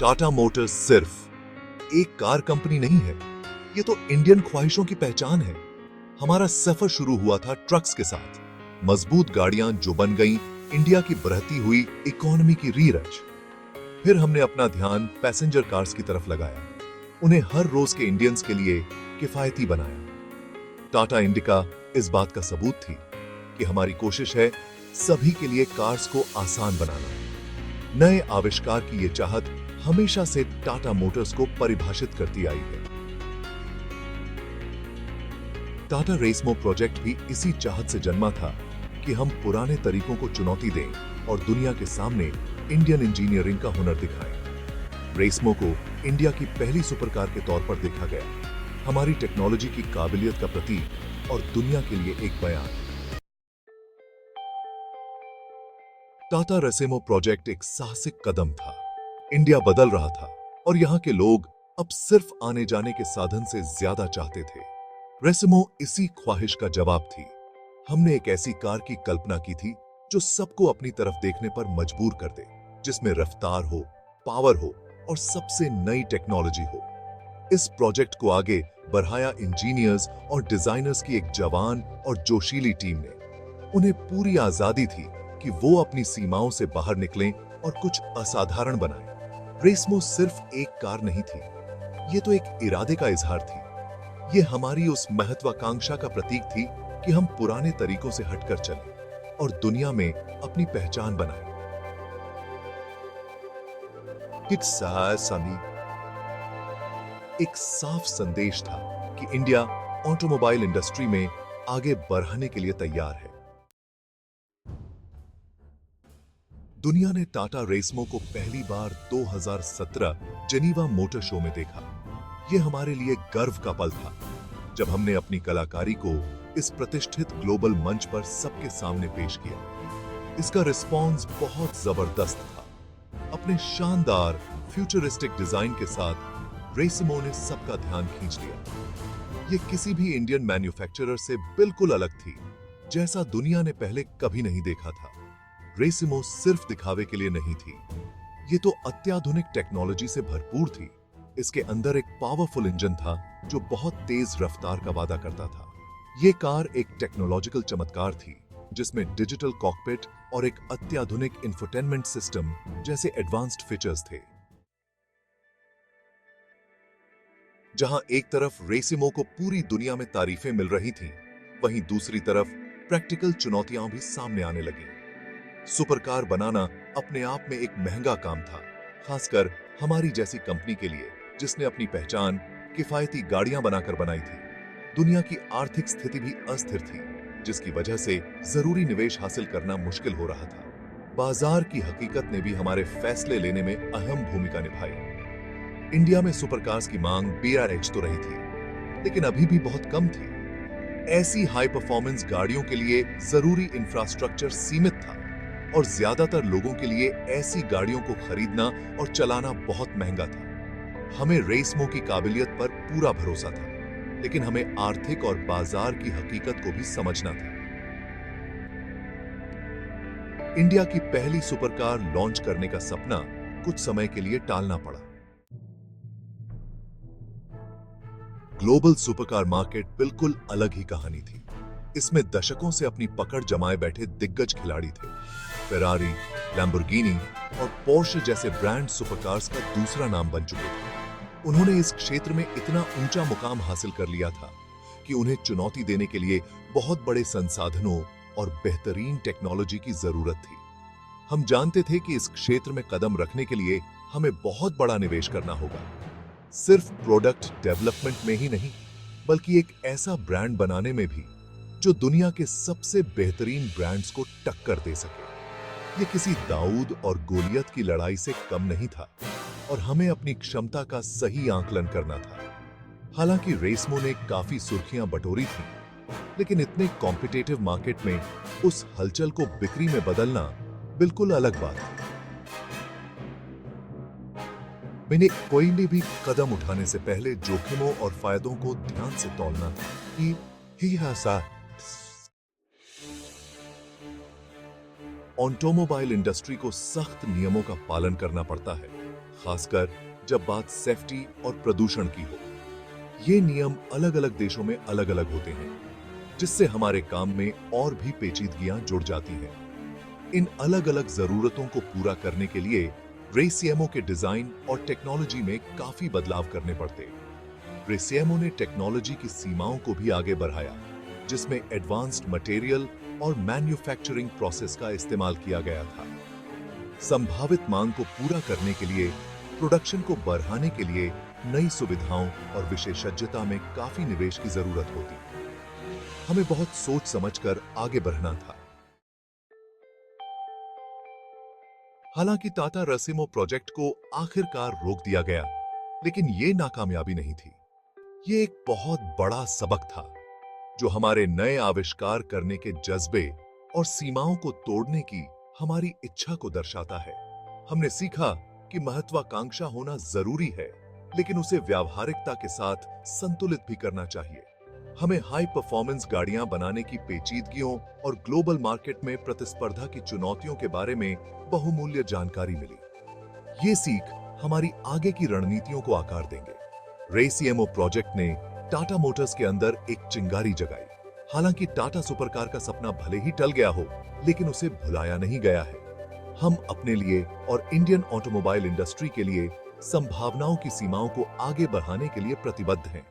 Tata Motors सिर्फ एक car company नहीं है, ये तो इंडियन ख्वाहिशों की पहचान है। हमारा सफर शुरू हुआ था ट्रक्स के साथ, मजबूत गाड़ियां जो बन गईं इंडिया की बढ़ती हुई इकोनॉमी की रीरज। फिर हमने अपना ध्यान पैसेंजर कार्स की तरफ लगाया, उन्हें हर रोज के इंडियंस के लिए किफायती बनाया। टाटा इंडिका इस बात का सबूत थी कि हमारी कोशिश है सभी के लिए कार्स को आसान बनाना। नए आविष्कार की ये चाहत हमेशा से टाटा मोटर्स को परिभाषित करती आई है। टाटा रेसमो प्रोजेक्ट भी इसी चाहत से जन्मा था कि हम पुराने तरीकों को चुनौती दें और दुनिया के सामने इंडियन इंजीनियरिंग का हुनर दिखाएं। रेसमो को इंडिया की पहली सुपरकार के तौर पर देखा गया, हमारी टेक्नोलॉजी की काबिलियत का प्रतीक और दुनिया के लिए एक बयान। टाटा रेसेमो प्रोजेक्ट एक साहसिक कदम था। इंडिया बदल रहा था और यहां के लोग अब सिर्फ आने जाने के साधन से ज्यादा चाहते थे। रेसेमो इसी ख्वाहिश का जवाब थी। हमने एक ऐसी कार की कल्पना की थी जो सबको अपनी तरफ देखने पर मजबूर कर दे, जिसमें रफ्तार हो, पावर हो और सबसे नई टेक्नोलॉजी हो। इस प्रोजेक्ट को आगे बढ़ाया इंजीनियर्स और डिजाइनर्स की एक जवान और जोशीली टीम ने। उन्हें पूरी आजादी थी कि वो अपनी सीमाओं से बाहर निकलें और कुछ असाधारण बनाएं। रेसमो सिर्फ एक कार नहीं थी, ये तो एक इरादे का इजहार थी। ये हमारी उस महत्वाकांक्षा का प्रतीक थी कि हम पुराने तरीकों से हटकर चलें और दुनिया में अपनी पहचान बनाएं। एक साफ संदेश था कि इंडिया ऑटोमोबाइल इंडस्ट्री में आगे बढ़ने के लिए तैयार है। दुनिया ने टाटा रेसमो को पहली बार 2017 जेनीवा मोटर शो में देखा। यह हमारे लिए गर्व का पल था जब हमने अपनी कलाकारी को इस प्रतिष्ठित ग्लोबल मंच पर सबके सामने पेश किया। इसका रिस्पॉन्स बहुत जबरदस्त था। अपने शानदार फ्यूचरिस्टिक डिजाइन के साथ रेसमो ने सबका ध्यान खींच लिया। यह किसी भी इंडियन मैन्युफैक्चरर से बिल्कुल अलग थी, जैसा दुनिया ने पहले कभी नहीं देखा था। रेसमो सिर्फ दिखावे के लिए नहीं थी, ये तो अत्याधुनिक टेक्नोलॉजी से भरपूर थी। इसके अंदर एक पावरफुल इंजन था जो बहुत तेज रफ्तार का वादा करता था। ये कार एक टेक्नोलॉजिकल चमत्कार थी जिसमें डिजिटल कॉकपिट और एक अत्याधुनिक इंफोटेनमेंट सिस्टम जैसे एडवांस्ड फीचर्स थे। जहां एक तरफ रेसमो को पूरी दुनिया में तारीफें मिल रही थीं, वहीं दूसरी तरफ प्रैक्टिकल चुनौतियां भी सामने आने लगी। सुपरकार बनाना अपने आप में एक महंगा काम था, खासकर हमारी जैसी कंपनी के लिए जिसने अपनी पहचान किफायती गाड़ियां बनाकर बनाई थी। दुनिया की आर्थिक स्थिति भी अस्थिर थी, जिसकी वजह से जरूरी निवेश हासिल करना मुश्किल हो रहा था। बाजार की हकीकत ने भी हमारे फैसले लेने में अहम भूमिका निभाई। इंडिया में सुपरकार्स की मांग BRH तो रही थी, लेकिन अभी भी बहुत कम थी। ऐसी हाई परफॉर्मेंस गाड़ियों के लिए जरूरी इंफ्रास्ट्रक्चर सीमित था और ज्यादातर लोगों के लिए ऐसी गाड़ियों को खरीदना और चलाना बहुत महंगा था। हमें रेसमो की काबिलियत पर पूरा भरोसा था, लेकिन हमें आर्थिक और बाजार की हकीकत को भी समझना था। इंडिया की पहली सुपरकार लॉन्च करने का सपना कुछ समय के लिए टालना पड़ा। ग्लोबल सुपरकार मार्केट बिल्कुल अलग ही कहानी थी। इसमें दशकों से अपनी पकड़ जमाए बैठे दिग्गज खिलाड़ी थे। फेरारी, लैम्बोर्गिनी और पोर्शे जैसे ब्रांड सुपरकार्स का दूसरा नाम बन चुके थे। उन्होंने इस क्षेत्र में इतना ऊंचा मुकाम हासिल कर लिया था कि उन्हें चुनौती देने के लिए बहुत बड़े संसाधनों और बेहतरीन टेक्नोलॉजी की जरूरत थी। हम जानते थे कि इस क्षेत्र में कदम रखने के लिए हमें बहुत बड़ा निवेश करना होगा, सिर्फ प्रोडक्ट डेवलपमेंट में ही नहीं, बल्कि एक ऐसा ब्रांड बनाने में भी जो दुनिया के सबसे बेहतरीन ब्रांड्स को टक्कर दे सके। ये किसी दाऊद और गोलियत की लड़ाई से कम नहीं था और हमें अपनी क्षमता का सही आकलन करना था। हालांकि रेसमो ने काफी सुर्खियां बटोरी थीं, लेकिन इतने कॉम्पिटिटिव मार्केट में उस हलचल को बिक्री में बदलना बिल्कुल अलग बात है। मैंने कोई भी कदम उठाने से पहले जोखिमों और फायदों को ध्यान से तौलना था कि ऑटोमोबाइल इंडस्ट्री को सख्त नियमों का पालन करना पड़ता है, खासकर जब बात सेफ्टी और प्रदूषण की हो। ये नियम अलग अलग देशों में अलग अलग होते हैं, जिससे हमारे काम में और भी पेचीदगियां जुड़ जाती हैं। इन अलग अलग जरूरतों को पूरा करने के लिए रेसीएमओ के डिजाइन और टेक्नोलॉजी में काफी बदलाव करने पड़ते। रेसीएमओ ने टेक्नोलॉजी की सीमाओं को भी आगे बढ़ाया, जिसमें एडवांस्ड मटेरियल और मैन्युफैक्चरिंग प्रोसेस का इस्तेमाल किया गया था। संभावित मांग को पूरा करने के लिए, प्रोडक्शन को बढ़ाने के लिए नई सुविधाओं और विशेषज्ञता में काफी निवेश की जरूरत होती। हमें बहुत सोच समझकर आगे बढ़ना था। हालांकि टाटा रेसीएमओ प्रोजेक्ट को आखिरकार रोक दिया गया, लेकिन यह नाकामयाबी नहीं थी। यह एक बहुत बड़ा सबक था, जो हमारे नए आविष्कार करने के जज्बे और सीमाओं को तोड़ने की हमारी इच्छा को दर्शाता है। हमने सीखा कि महत्वाकांक्षा होना जरूरी है, लेकिन उसे व्यावहारिकता के साथ संतुलित भी करना चाहिए। हमें हाई परफॉर्मेंस गाड़ियां बनाने की पेचीदगियों और ग्लोबल मार्केट में प्रतिस्पर्धा की चुनौतियों के बारे में बहुमूल्य जानकारी मिली। ये सीख हमारी आगे की रणनीतियों को आकार देंगे। रेसीएमओ प्रोजेक्ट ने टाटा मोटर्स के अंदर एक चिंगारी जगाई। हालांकि टाटा सुपरकार का सपना भले ही टल गया हो, लेकिन उसे भुलाया नहीं गया है। हम अपने लिए और इंडियन ऑटोमोबाइल इंडस्ट्री के लिए संभावनाओं की सीमाओं को आगे बढ़ाने के लिए प्रतिबद्ध हैं।